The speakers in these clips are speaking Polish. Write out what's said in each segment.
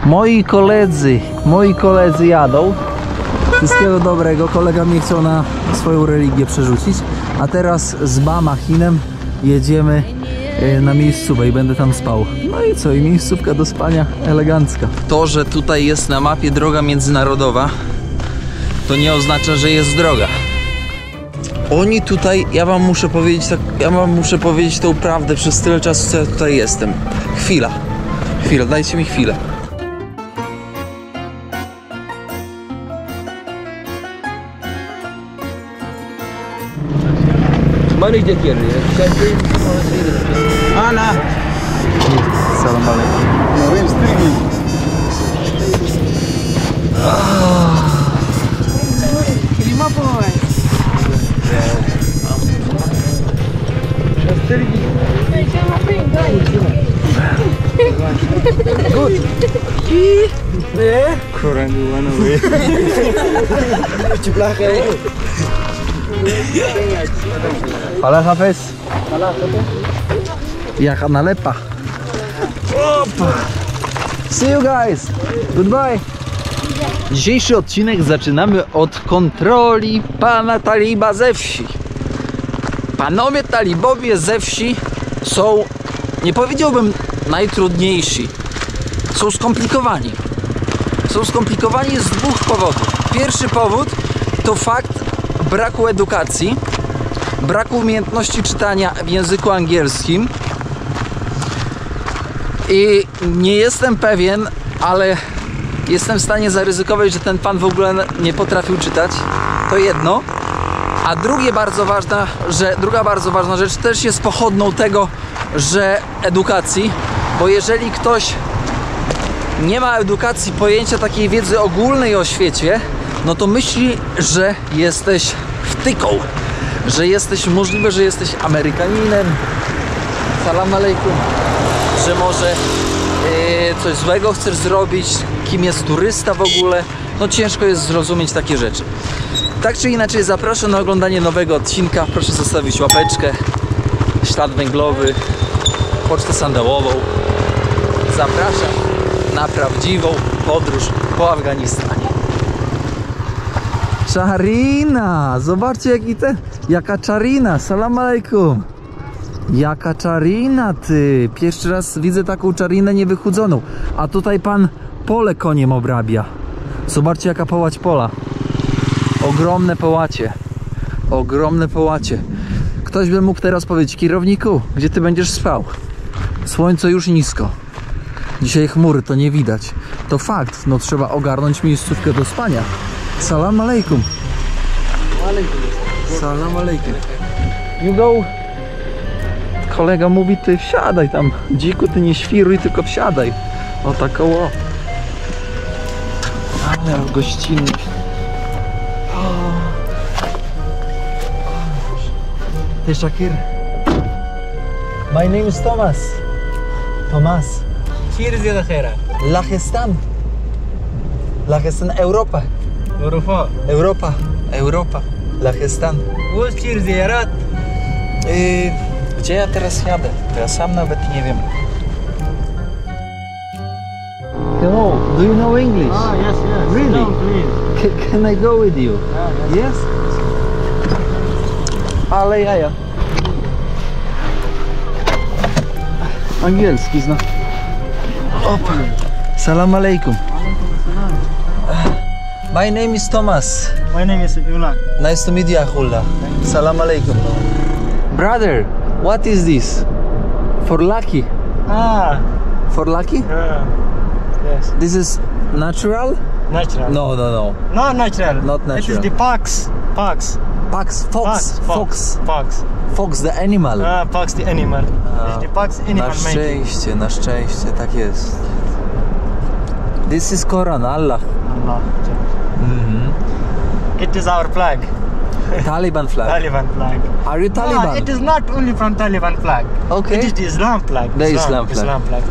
Moi koledzy jadą. Wszystkiego dobrego. Kolega mnie chciał na swoją religię przerzucić. A teraz z Bamachinem jedziemy na miejscówkę i będę tam spał. No i co? I miejscówka do spania elegancka. To, że tutaj jest na mapie droga międzynarodowa, to nie oznacza, że jest droga. Oni tutaj, ja wam muszę powiedzieć tą prawdę przez tyle czasu, co ja tutaj jestem. Chwila, dajcie mi chwilę. Money dia kira. Ana. Salam alaikum. Klima połowę. Good. Kurang mana weh. Ceplak eh. Halo Hafez. Jak nalepa. Opa. See you guys. Goodbye. Dzisiejszy odcinek zaczynamy od kontroli pana taliba ze wsi. Panowie talibowie ze wsi są, nie powiedziałbym najtrudniejsi, są skomplikowani. Są skomplikowani z dwóch powodów. Pierwszy powód to fakt braku edukacji, braku umiejętności czytania w języku angielskim i nie jestem pewien, ale jestem w stanie zaryzykować, że ten pan w ogóle nie potrafił czytać. To jedno. A druga bardzo ważna rzecz też jest pochodną tego, że edukacji, bo jeżeli ktoś nie ma edukacji, pojęcia takiej wiedzy ogólnej o świecie, no to myśli, że jesteś wtyką, że jesteś, możliwe, że jesteś Amerykaninem, salam alejkum, że może coś złego chcesz zrobić, kim jest turysta w ogóle. No ciężko jest zrozumieć takie rzeczy. Tak czy inaczej zapraszam na oglądanie nowego odcinka. Proszę zostawić łapeczkę, ślad węglowy, pocztę sandałową. Zapraszam na prawdziwą podróż po Afganistanie. Czarina! Zobaczcie jaka czarina! Salam alejkum! Jaka czarina ty! Pierwszy raz widzę taką czarinę niewychudzoną. A tutaj pan pole koniem obrabia. Zobaczcie jaka połać pola. Ogromne połacie. Ogromne połacie. Ktoś by mógł teraz powiedzieć: kierowniku, gdzie ty będziesz spał? Słońce już nisko. Dzisiaj chmury, to nie widać. To fakt, no trzeba ogarnąć miejscówkę do spania. Salam alejkum. Salam alejkum. You go. Kolega mówi: ty wsiadaj tam. Dziku, ty nie świruj, tylko wsiadaj. O tak oło. Ale gościnność. Hey Shakir. My name is Thomas. Thomas. Cheers ya khaira. Lajestan. Lajestan, Europa. Europa. Lajestan. What's cheers ziyarat? Gdzie ja teraz jadę? To ja sam nawet nie wiem. Hello, do you know English? Ah yes. Really? No, please. Can I go with you? Yes? Ale jaja. Angielski zna. Opa. Salam alaikum. My name is Thomas. My name is Abdullah. Nice to meet you, Akhullah. Salam alaikum. Brother, what is this? For lucky? Ah. For lucky? Yes. This is natural? Natural. No. Not natural. Not natural. It is the fox. Fox. Fox, the animal. Fox, the animal. It's the fox animal. Na szczęście, tak jest. This is Quran, Allah. It is our flag. Taliban flag. Taliban flag. Are you Taliban? No, it is not only from Taliban flag. Okay. It is the Islam flag. The Islam flag.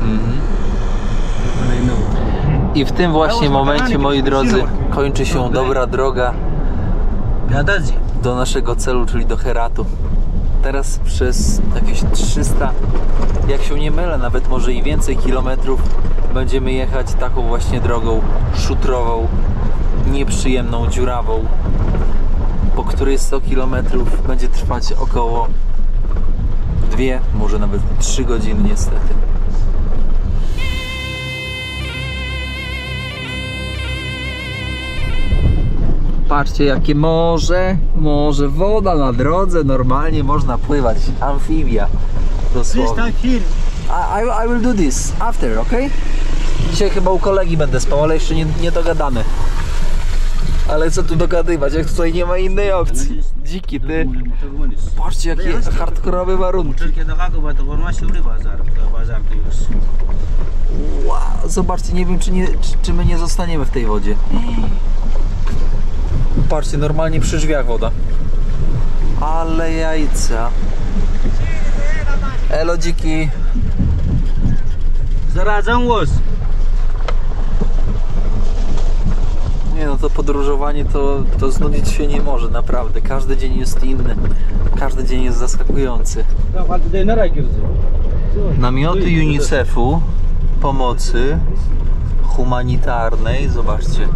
I w tym właśnie momencie, moi drodzy, kończy się dobra droga do naszego celu, czyli do Heratu. Teraz przez jakieś 300, jak się nie mylę, nawet może i więcej kilometrów będziemy jechać taką właśnie drogą szutrową, nieprzyjemną, dziurawą, po której 100 km będzie trwać około 2, może nawet 3 godziny niestety. Patrzcie jakie morze, woda na drodze, normalnie można pływać, amfibia dosłownie. This time here. I will do this after, okay? Dzisiaj chyba u kolegi będę spał, ale jeszcze nie dogadane. Ale co tu dogadywać, jak tutaj nie ma innej opcji. Dziki ty. Patrzcie jakie hardkorowe warunki. Wow, zobaczcie, nie wiem czy my nie zostaniemy w tej wodzie. Patrzcie, normalnie przy drzwiach woda. Ale jajca. Elo dziki. Nie no, to podróżowanie to znudzić się nie może, naprawdę. Każdy dzień jest inny. Każdy dzień jest zaskakujący. Namioty UNICEF-u, pomocy humanitarnej, zobaczcie.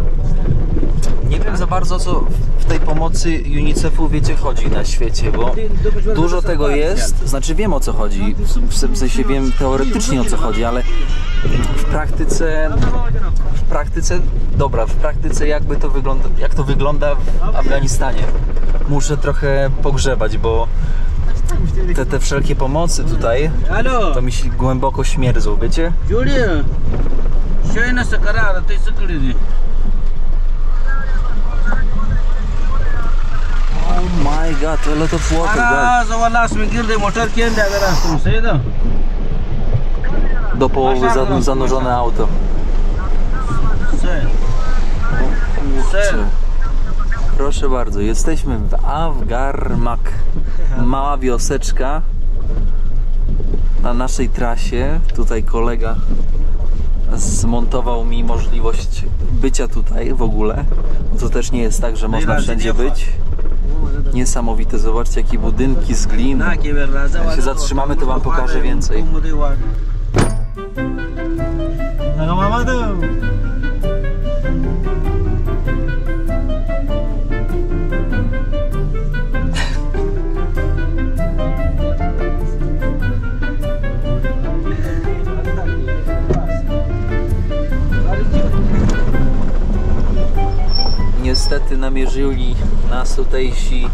Nie wiem za bardzo co w tej pomocy UNICEF-u wiecie chodzi na świecie, bo dużo tego jest, znaczy wiem o co chodzi, w sensie wiem teoretycznie o co chodzi, ale w praktyce jak to wygląda w Afganistanie. Muszę trochę pogrzebać, bo te wszelkie pomocy tutaj to mi się głęboko śmierdzą, wiecie? Oh my god, a lot of water, do połowy zanurzone auto. Kurczę. Proszę bardzo, jesteśmy w Avgarmak. Mała wioseczka na naszej trasie. Tutaj kolega zmontował mi możliwość bycia tutaj w ogóle. Bo to też nie jest tak, że można wszędzie być. Niesamowite, zobaczcie jakie budynki z gliny. Jak się zatrzymamy, to wam pokażę więcej. Niestety namierzyli nas tutejsi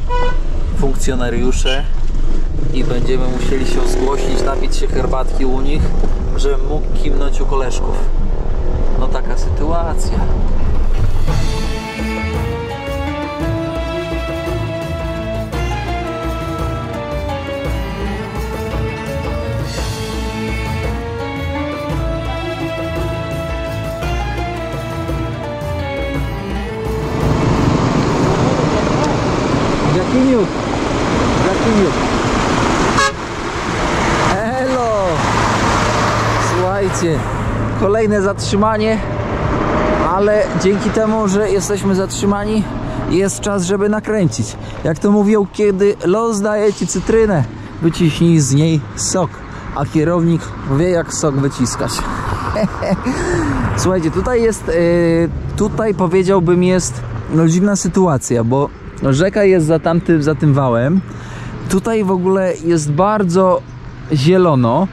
funkcjonariusze i będziemy musieli się zgłosić, napić się herbatki u nich, żebym mógł kimnąć u koleżków. No taka sytuacja. Jaki miód? Elo! Słuchajcie, kolejne zatrzymanie, ale dzięki temu, że jesteśmy zatrzymani, jest czas, żeby nakręcić. Jak to mówią, kiedy los daje ci cytrynę, wyciśnij z niej sok, a kierownik wie jak sok wyciskać. Słuchajcie, tutaj jest, tutaj powiedziałbym jest dziwna sytuacja, bo rzeka jest za tym wałem. Tutaj w ogóle jest bardzo zielono.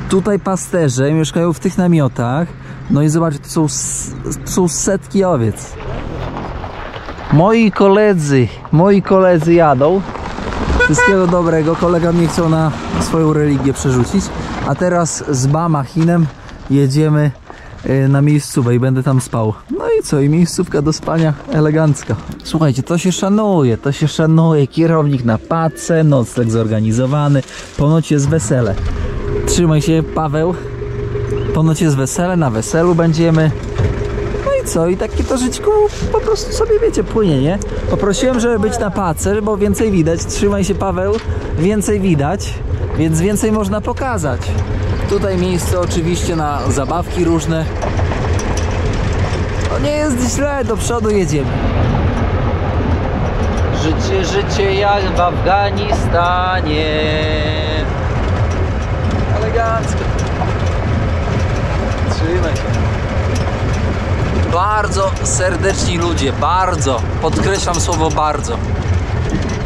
Tutaj pasterze mieszkają w tych namiotach. No i zobaczcie, to są setki owiec. Moi koledzy jadą. Wszystkiego dobrego. Kolega mnie chciał na swoją religię przerzucić. A teraz z Bamachinem jedziemy na miejscówę i będę tam spał. No i co? I miejscówka do spania elegancka. Słuchajcie, to się szanuje. Kierownik na pace, nocleg zorganizowany. Ponoć jest wesele. Trzymaj się, Paweł. Ponoć jest wesele, na weselu będziemy. No i co? I takie to żyćko po prostu sobie, wiecie, płynie, nie? Poprosiłem, żeby być na pace, bo więcej widać. Trzymaj się, Paweł. Więcej widać, więc więcej można pokazać. Tutaj miejsce oczywiście na zabawki różne. No nie jest źle, do przodu jedziemy. Życie jak w Afganistanie. Elegancko. Bardzo serdeczni ludzie, bardzo, podkreślam słowo bardzo.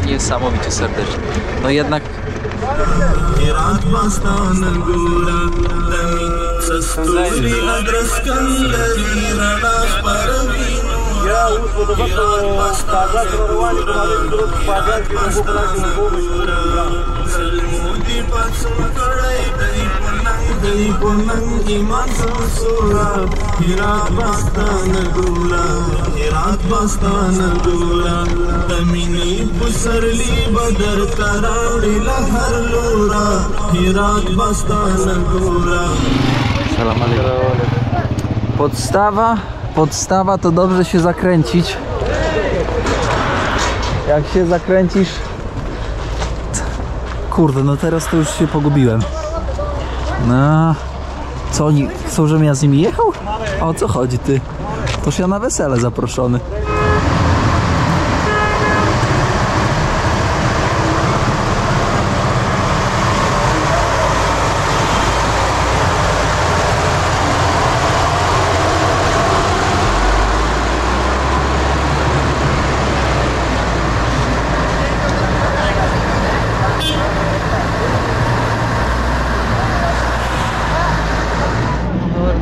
Niesamowicie serdeczni. No jednak podstawa to dobrze się zakręcić. Jak się zakręcisz... Kurde, no teraz to już się pogubiłem. No... Co oni... Chcą, żebym ja z nimi jechał? A o co chodzi, ty? Toż ja na wesele zaproszony.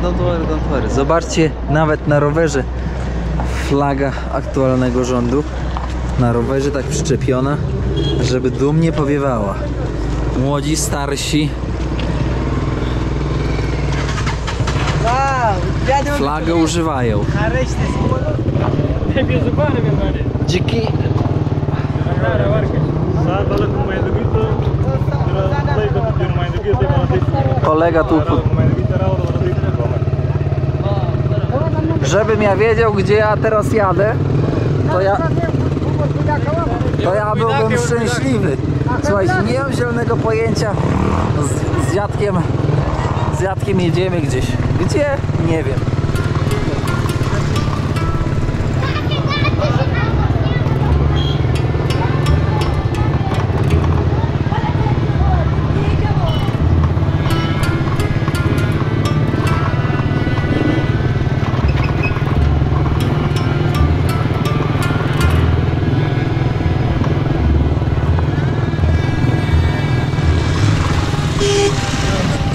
Don't worry. Zobaczcie, nawet na rowerze flaga aktualnego rządu. Na rowerze tak przyczepiona, żeby dumnie powiewała. Młodzi, starsi flagę używają. Dziki. Kolega tu żebym ja wiedział, gdzie ja teraz jadę, to ja byłbym szczęśliwy. Słuchajcie, nie mam zielonego pojęcia. Z dziadkiem jedziemy gdzieś. Gdzie? Nie wiem.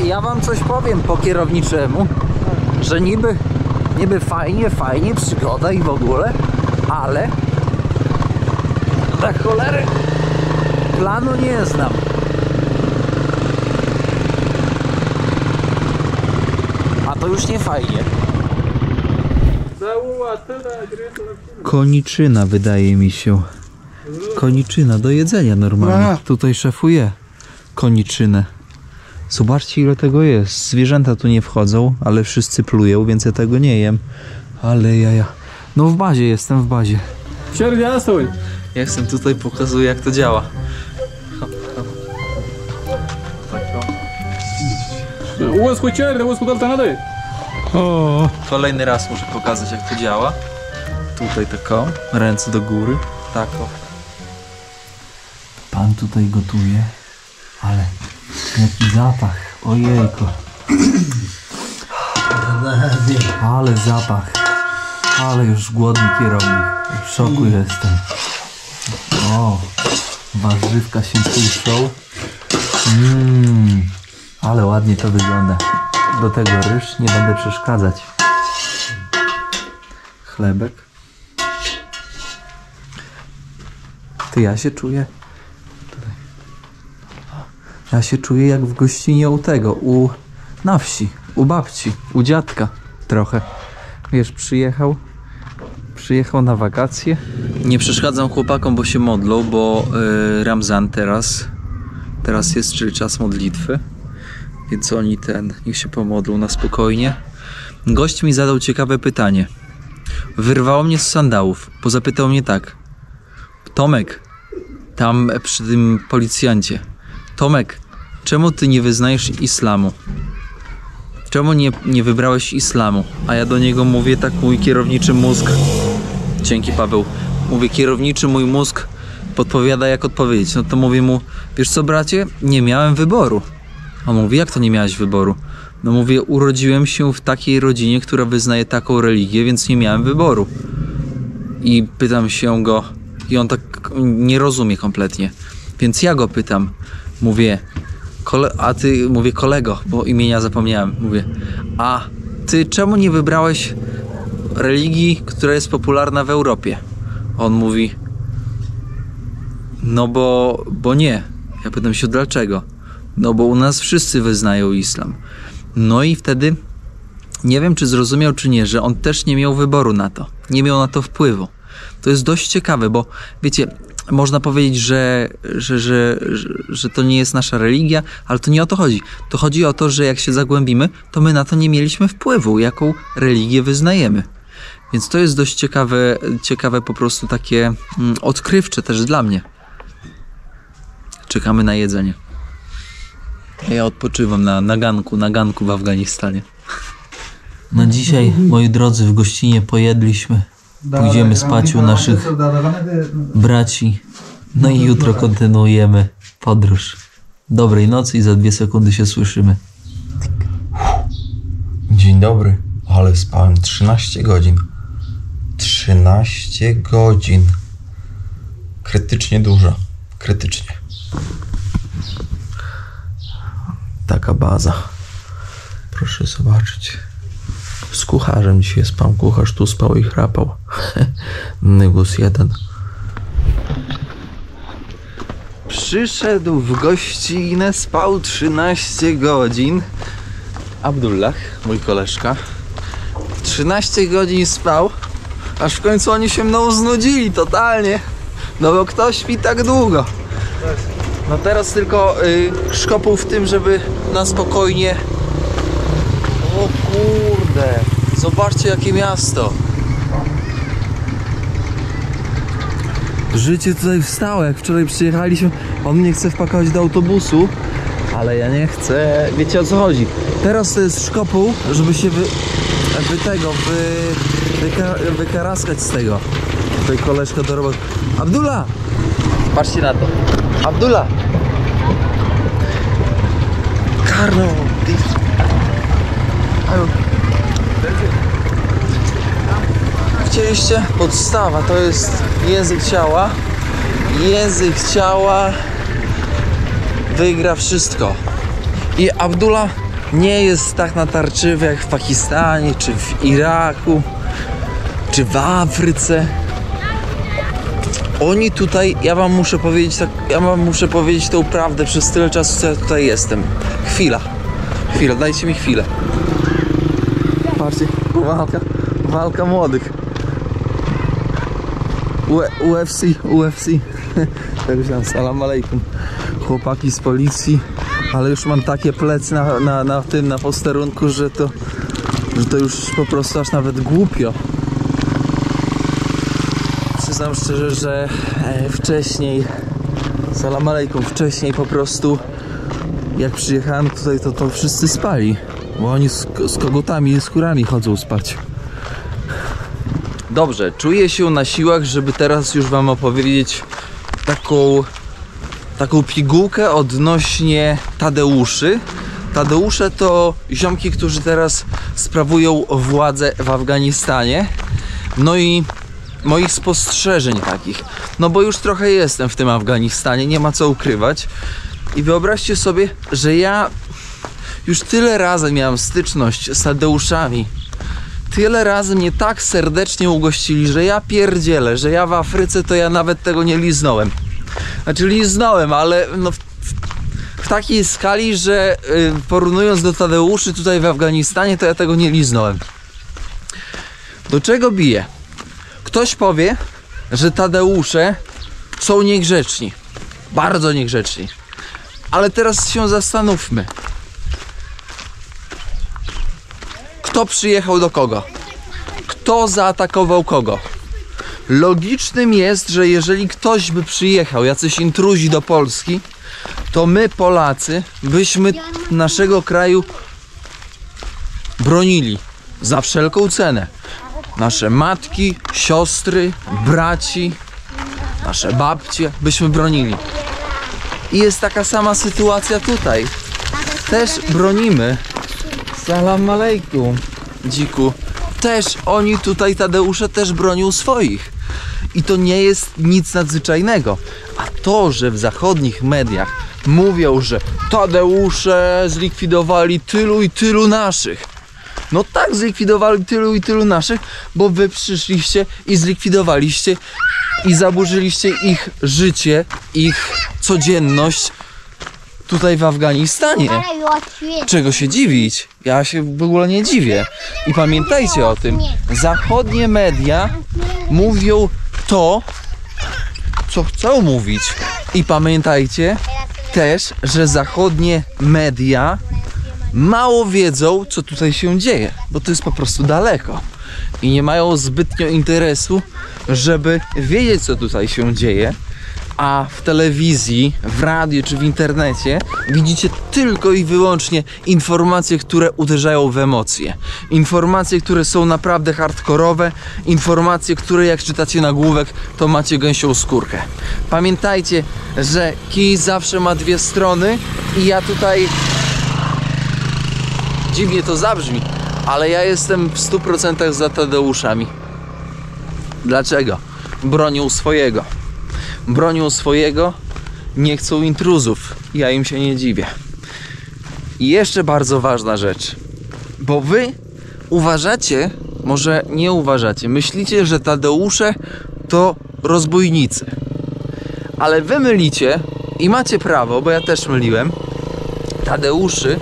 Ja wam coś powiem po kierowniczemu, że niby fajnie, przygoda i w ogóle, ale na cholery planu nie znam. A to już nie fajnie. Koniczyna, wydaje mi się. Koniczyna do jedzenia normalnie. Tutaj szefuje koniczynę. Zobaczcie, ile tego jest. Zwierzęta tu nie wchodzą, ale wszyscy plują, więc ja tego nie jem. Ale ja. No w bazie jestem, w bazie. Ja jestem tutaj, pokazuję, jak to działa. O, kolejny raz muszę pokazać, jak to działa. Tutaj tako, ręce do góry. Tako. Pan tutaj gotuje, ale jaki zapach, ojejku. Ale zapach. Ale już głodny kierownik. W szoku jestem. O, warzywka się puszczą. Ale ładnie to wygląda. Do tego ryż, nie będę przeszkadzać. Chlebek. Ty, ja się czuję... Ja się czuję jak w gościnie u tego, na wsi, u babci, u dziadka trochę. Wiesz, przyjechał na wakacje. Nie przeszkadzam chłopakom, bo się modlą, bo Ramzan teraz jest, czyli czas modlitwy. Więc oni niech się pomodlą na spokojnie. Gość mi zadał ciekawe pytanie. Wyrwało mnie z sandałów, bo zapytał mnie tak. Tomek, tam przy tym policjancie. Tomek, czemu ty nie wyznajesz islamu? Czemu nie wybrałeś islamu? A ja do niego mówię, tak mój kierowniczy mózg. Dzięki, Paweł. Mówię, kierowniczy mój mózg podpowiada, jak odpowiedzieć. No to mówię mu, wiesz co, bracie? Nie miałem wyboru. On mówi, jak to nie miałeś wyboru? No mówię, urodziłem się w takiej rodzinie, która wyznaje taką religię, więc nie miałem wyboru. I pytam się go, i on tak nie rozumie kompletnie. Więc ja go pytam, mówię, a ty, mówię, kolego, bo imienia zapomniałem, mówię, a ty czemu nie wybrałeś religii, która jest popularna w Europie? On mówi, no bo nie. Ja pytam się, dlaczego? No bo u nas wszyscy wyznają islam. No i wtedy nie wiem, czy zrozumiał, czy nie, że on też nie miał wyboru na to. Nie miał na to wpływu. To jest dość ciekawe, bo wiecie, można powiedzieć, że to nie jest nasza religia, ale to nie o to chodzi. To chodzi o to, że jak się zagłębimy, to my na to nie mieliśmy wpływu, jaką religię wyznajemy. Więc to jest dość ciekawe po prostu takie odkrywcze też dla mnie. Czekamy na jedzenie. Ja odpoczywam na ganku w Afganistanie. Na dzisiaj, moi drodzy, w gościnie pojedliśmy. Pójdziemy spać u naszych braci. No i jutro kontynuujemy podróż. Dobrej nocy i za 2 sekundy się słyszymy. Dzień dobry, ale spałem 13 godzin. 13 godzin. Krytycznie dużo. Krytycznie. Taka baza. Proszę zobaczyć. Z kucharzem dzisiaj spał. Kucharz tu spał i chrapał. Nygus jeden. Przyszedł w gościnę, spał 13 godzin. Abdullah, mój koleżka. 13 godzin spał, aż w końcu oni się mną znudzili totalnie. No bo kto śpi tak długo? No teraz tylko szkopuł w tym, żeby na spokojnie... O kurde, zobaczcie jakie miasto. Życie tutaj wstało, jak wczoraj przyjechaliśmy. On mnie chce wpakować do autobusu, ale ja nie chcę. Wiecie o co chodzi? Teraz to jest szkopuł, żeby się wykaraskać z tego. Tutaj koleżka do roboty. Abdullah! Patrzcie na to. Abdullah! Karno! Widzieliście? Podstawa to jest język ciała. Język ciała wygra wszystko. I Abdullah nie jest tak natarczywy jak w Pakistanie, czy w Iraku, czy w Afryce. Oni tutaj, ja wam muszę powiedzieć tą prawdę przez tyle czasu, co ja tutaj jestem. Chwila, dajcie mi chwilę. Patrzcie, walka młodych. UFC. Tak myślałem, salam alejkum. Chłopaki z policji, ale już mam takie plecy na posterunku, że to już po prostu aż nawet głupio. Przyznam szczerze, że wcześniej, salam alejkum, wcześniej po prostu jak przyjechałem tutaj, to wszyscy spali, bo oni z kogutami i skórami chodzą spać. Dobrze, czuję się na siłach, żeby teraz już wam opowiedzieć taką pigułkę odnośnie Tadeuszy. Tadeusze to ziomki, którzy teraz sprawują władzę w Afganistanie. No i moich spostrzeżeń takich. No bo już trochę jestem w tym Afganistanie, nie ma co ukrywać. I wyobraźcie sobie, że ja już tyle razy miałem styczność z Tadeuszami. Tyle razy mnie tak serdecznie ugościli, że ja pierdzielę, że ja w Afryce to ja nawet tego nie liznąłem. Znaczy liznąłem, ale no w takiej skali, że porównując do Tadeuszy tutaj w Afganistanie, to ja tego nie liznąłem. Do czego bije? Ktoś powie, że Tadeusze są niegrzeczni. Bardzo niegrzeczni. Ale teraz się zastanówmy. Kto przyjechał do kogo? Kto zaatakował kogo? Logicznym jest, że jeżeli ktoś by przyjechał, jacyś intruzi do Polski, to my Polacy byśmy naszego kraju bronili za wszelką cenę. Nasze matki, siostry, braci, nasze babcie byśmy bronili. I jest taka sama sytuacja tutaj. Też bronimy Salam alejkum, dziku. Też oni tutaj, Tadeusze, też bronią swoich. I to nie jest nic nadzwyczajnego. A to, że w zachodnich mediach mówią, że Tadeusze zlikwidowali tylu i tylu naszych. No tak, zlikwidowali tylu i tylu naszych, bo wy przyszliście i zlikwidowaliście i zaburzyliście ich życie, ich codzienność tutaj w Afganistanie. Czego się dziwić? Ja się w ogóle nie dziwię. I pamiętajcie o tym, zachodnie media mówią to, co chcą mówić. I pamiętajcie też, że zachodnie media mało wiedzą, co tutaj się dzieje, bo to jest po prostu daleko. I nie mają zbytnio interesu, żeby wiedzieć, co tutaj się dzieje. A w telewizji, w radiu czy w internecie widzicie tylko i wyłącznie informacje, które uderzają w emocje. Informacje, które są naprawdę hardkorowe. Informacje, które jak czytacie nagłówek, to macie gęsią skórkę. Pamiętajcie, że kij zawsze ma dwie strony i ja tutaj... Dziwnie to zabrzmi, ale ja jestem w 100% za Tadeuszami. Dlaczego? Bronią swojego. Bronią swojego, nie chcą intruzów. Ja im się nie dziwię. I jeszcze bardzo ważna rzecz. Bo wy uważacie, może nie uważacie, myślicie, że Tadeusze to rozbójnicy. Ale wy mylicie i macie prawo, bo ja też myliłem, Tadeuszy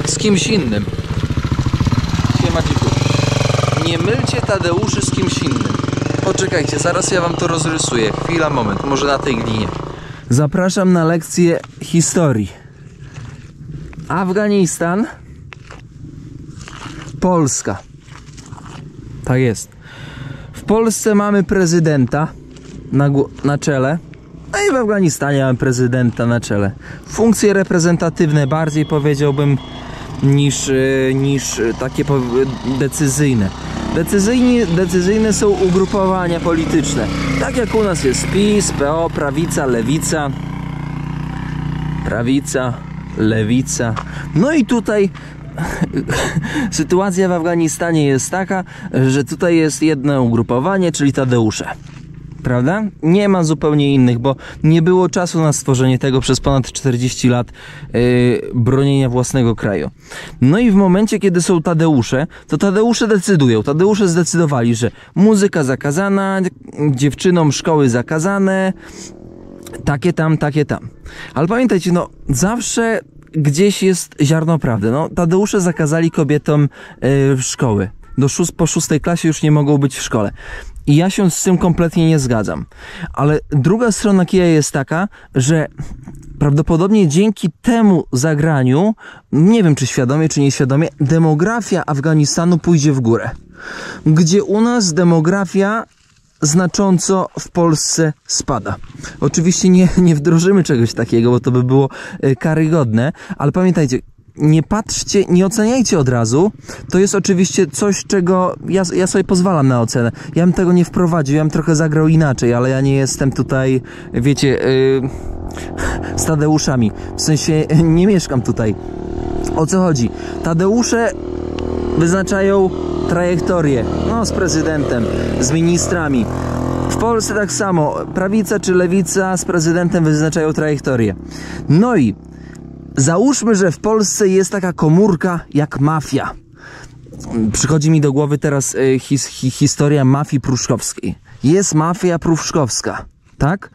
z kimś innym. Siema dziku. Nie mylcie Tadeuszy z kimś innym. Poczekajcie, zaraz ja wam to rozrysuję. Chwila, moment, może na tej glinie. Zapraszam na lekcję historii. Afganistan, Polska. Tak jest. W Polsce mamy prezydenta na czele. No i w Afganistanie mamy prezydenta na czele. Funkcje reprezentatywne bardziej powiedziałbym niż takie decyzyjne. Decyzyjne są ugrupowania polityczne. Tak jak u nas jest PiS, PO, prawica, lewica. Prawica, lewica. No i tutaj sytuacja w Afganistanie jest taka, że tutaj jest jedno ugrupowanie, czyli Tadeusze. Prawda? Nie ma zupełnie innych, bo nie było czasu na stworzenie tego przez ponad 40 lat bronienia własnego kraju. No i w momencie, kiedy są Tadeusze, to Tadeusze decydują. Tadeusze zdecydowali, że muzyka zakazana, dziewczynom szkoły zakazane, takie tam. Ale pamiętajcie, no zawsze gdzieś jest ziarno prawdy. No, Tadeusze zakazali kobietom szkoły. Po 6. klasie już nie mogą być w szkole. I ja się z tym kompletnie nie zgadzam. Ale druga strona kija jest taka, że prawdopodobnie dzięki temu zagraniu, nie wiem czy świadomie, czy nieświadomie, demografia Afganistanu pójdzie w górę. Gdzie u nas demografia znacząco w Polsce spada. Oczywiście nie wdrożymy czegoś takiego, bo to by było karygodne, ale pamiętajcie, nie patrzcie, nie oceniajcie od razu. To jest oczywiście coś, czego ja sobie pozwalam na ocenę. Ja bym tego nie wprowadził, ja bym trochę zagrał inaczej, ale ja nie jestem tutaj, wiecie, z Tadeuszami. W sensie nie mieszkam tutaj. O co chodzi? Tadeusze wyznaczają trajektorię. No, z prezydentem, z ministrami. W Polsce tak samo. Prawica czy lewica z prezydentem wyznaczają trajektorię. No i załóżmy, że w Polsce jest taka komórka jak mafia. Przychodzi mi do głowy teraz historia mafii pruszkowskiej. Jest mafia pruszkowska, tak?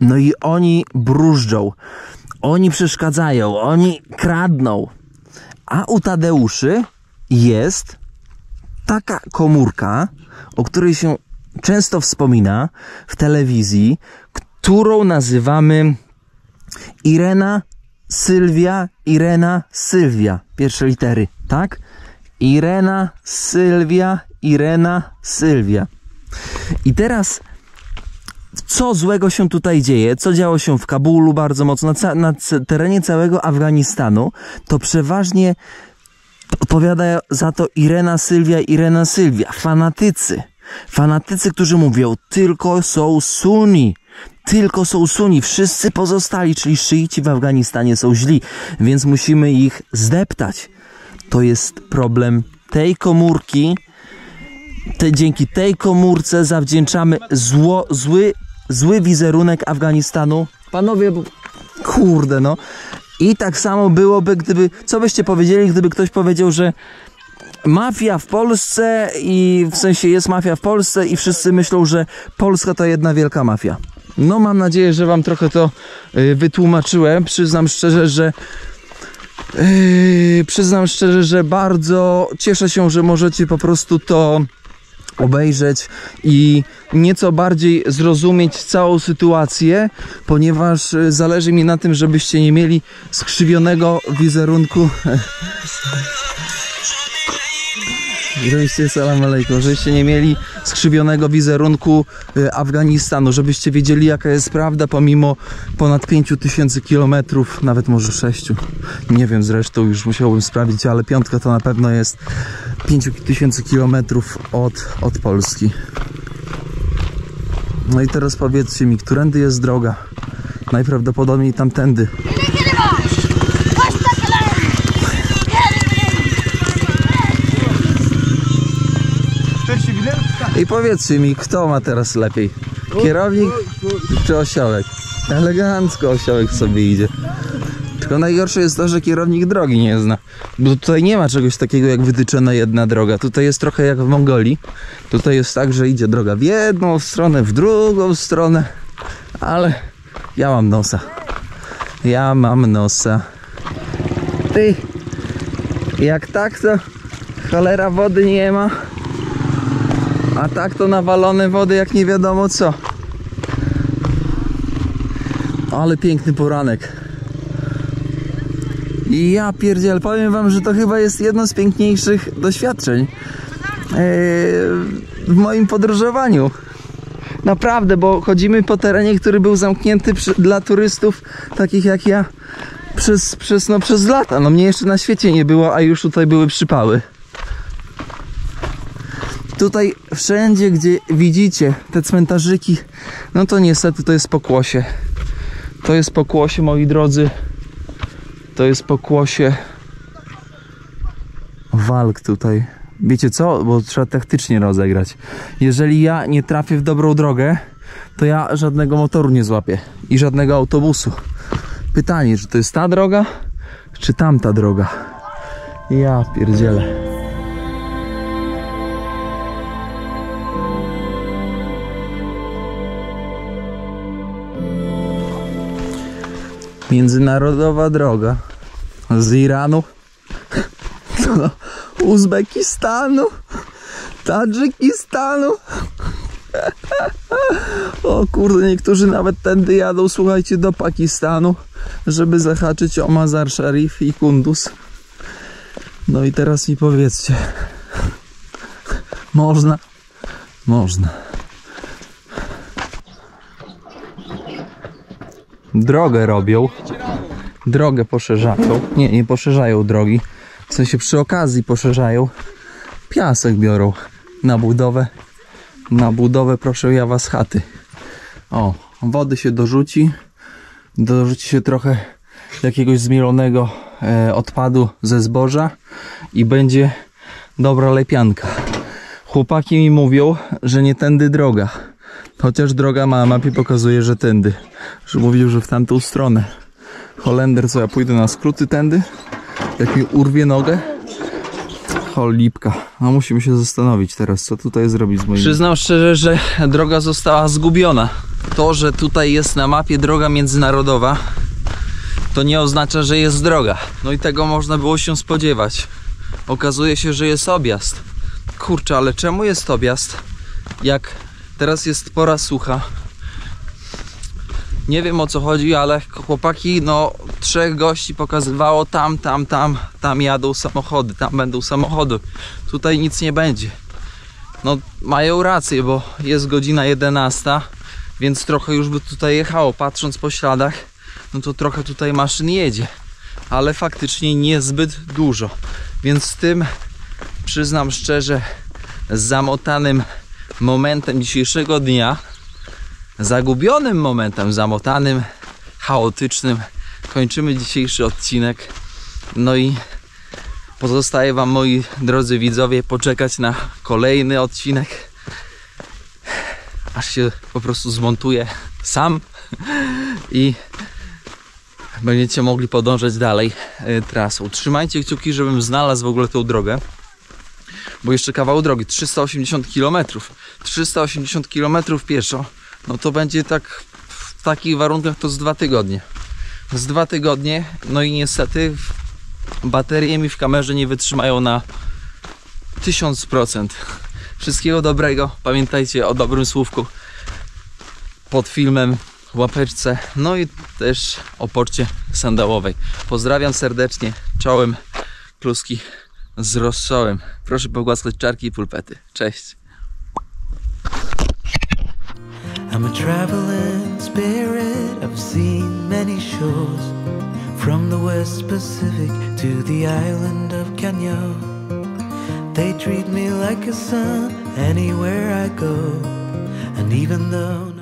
No i oni bróżdżą, oni przeszkadzają, oni kradną. A u Tadeuszy jest taka komórka, o której się często wspomina w telewizji, którą nazywamy Irena, Sylwia. Pierwsze litery, tak? Irena, Sylwia. I teraz, co złego się tutaj dzieje? Co działo się w Kabulu bardzo mocno, na terenie całego Afganistanu, to przeważnie odpowiada za to Irena, Sylwia. Fanatycy, którzy mówią, tylko są Sunni, wszyscy pozostali, czyli szyici w Afganistanie są źli, więc musimy ich zdeptać. to jest problem tej komórki. Dzięki tej komórce zawdzięczamy zły wizerunek Afganistanu. Panowie, kurde no. I tak samo byłoby, gdyby, co byście powiedzieli, gdyby ktoś powiedział, że mafia w Polsce i w sensie jest mafia w Polsce i wszyscy myślą, że Polska to jedna wielka mafia. No mam nadzieję, że wam trochę to wytłumaczyłem. Przyznam szczerze, że bardzo cieszę się, że możecie po prostu to obejrzeć i nieco bardziej zrozumieć całą sytuację, ponieważ zależy mi na tym, żebyście nie mieli skrzywionego wizerunku. Żebyście nie mieli skrzywionego wizerunku Afganistanu, żebyście wiedzieli, jaka jest prawda pomimo ponad 5000 km, nawet może 6. Nie wiem, zresztą już musiałbym sprawdzić, ale 5 to na pewno jest 5000 km od Polski. No i teraz powiedzcie mi, którędy jest droga? Najprawdopodobniej tamtędy. I powiedzcie mi, kto ma teraz lepiej? Kierownik czy osiołek? Elegancko osiołek sobie idzie. Tylko najgorsze jest to, że kierownik drogi nie zna. Bo tutaj nie ma czegoś takiego jak wytyczona jedna droga. Tutaj jest trochę jak w Mongolii. Tutaj jest tak, że idzie droga w jedną stronę, w drugą stronę. Ale ja mam nosa. Ja mam nosa. Ty, jak tak to cholera wody nie ma. A tak to nawalone wody jak nie wiadomo co. Ale piękny poranek. I ja pierdziel, powiem wam, że to chyba jest jedno z piękniejszych doświadczeń w moim podróżowaniu. Naprawdę, bo chodzimy po terenie, który był zamknięty dla turystów takich jak ja przez lata. No mnie jeszcze na świecie nie było, a już tutaj były przypały. Tutaj wszędzie, gdzie widzicie te cmentarzyki, no to niestety to jest pokłosie. To jest pokłosie, moi drodzy. To jest pokłosie walk tutaj. Wiecie co? Bo trzeba taktycznie rozegrać. Jeżeli ja nie trafię w dobrą drogę, to ja żadnego motoru nie złapię i żadnego autobusu. Pytanie, czy to jest ta droga, czy tamta droga? Ja pierdzielę. Międzynarodowa droga z Iranu do Uzbekistanu, Tadżykistanu. O kurde, niektórzy nawet tędy jadą, słuchajcie, do Pakistanu, żeby zahaczyć o Mazar Sharif i Kunduz. No i teraz mi powiedzcie, można? Można. Drogę robią, drogę poszerzają, nie poszerzają drogi, w sensie przy okazji poszerzają, piasek biorą na budowę proszę ja was chaty. O, wody się dorzuci się trochę jakiegoś zmielonego odpadu ze zboża i będzie dobra lepianka. Chłopaki mi mówią, że nie tędy droga. Chociaż droga na mapie pokazuje, że tędy. Że mówił, że w tamtą stronę. Holender, co ja pójdę na skróty tędy? Jak mi urwie nogę? Cholipka. No musimy się zastanowić teraz, co tutaj zrobić z moim... Przyznam szczerze, że droga została zgubiona. To, że tutaj jest na mapie droga międzynarodowa, to nie oznacza, że jest droga. No i tego można było się spodziewać. Okazuje się, że jest objazd. Kurczę, ale czemu jest objazd? Jak teraz jest pora sucha. Nie wiem, o co chodzi, ale chłopaki, no 3 gości pokazywało tam jadą samochody, tam będą samochody. Tutaj nic nie będzie. No mają rację, bo jest godzina 11, więc trochę już by tutaj jechało. Patrząc po śladach, no to trochę tutaj maszyn jedzie. Ale faktycznie niezbyt dużo. Więc z tym, przyznam szczerze, z zamotanym momentem dzisiejszego dnia, zagubionym momentem, zamotanym, chaotycznym, kończymy dzisiejszy odcinek. No i Pozostaje wam, moi drodzy widzowie, poczekać na kolejny odcinek, aż się po prostu zmontuje sam i będziecie mogli podążać dalej trasą. Trzymajcie kciuki, żebym znalazł w ogóle tą drogę, bo jeszcze kawał drogi, 380 km. 380 km pieszo, no to będzie tak w takich warunkach to z 2 tygodnie. Z 2 tygodnie, no i niestety baterie mi w kamerze nie wytrzymają na 1000%. Wszystkiego dobrego, pamiętajcie o dobrym słówku pod filmem, łapeczce, no i też o poczcie sandałowej. Pozdrawiam serdecznie, czołem, kluski z rozstrzałem. Proszę pogłaskać czarki i pulpety. Cześć! I'm a traveling spirit, I've seen many shores, from the West Pacific to the island of Kenya. They treat me like a son anywhere I go, and even though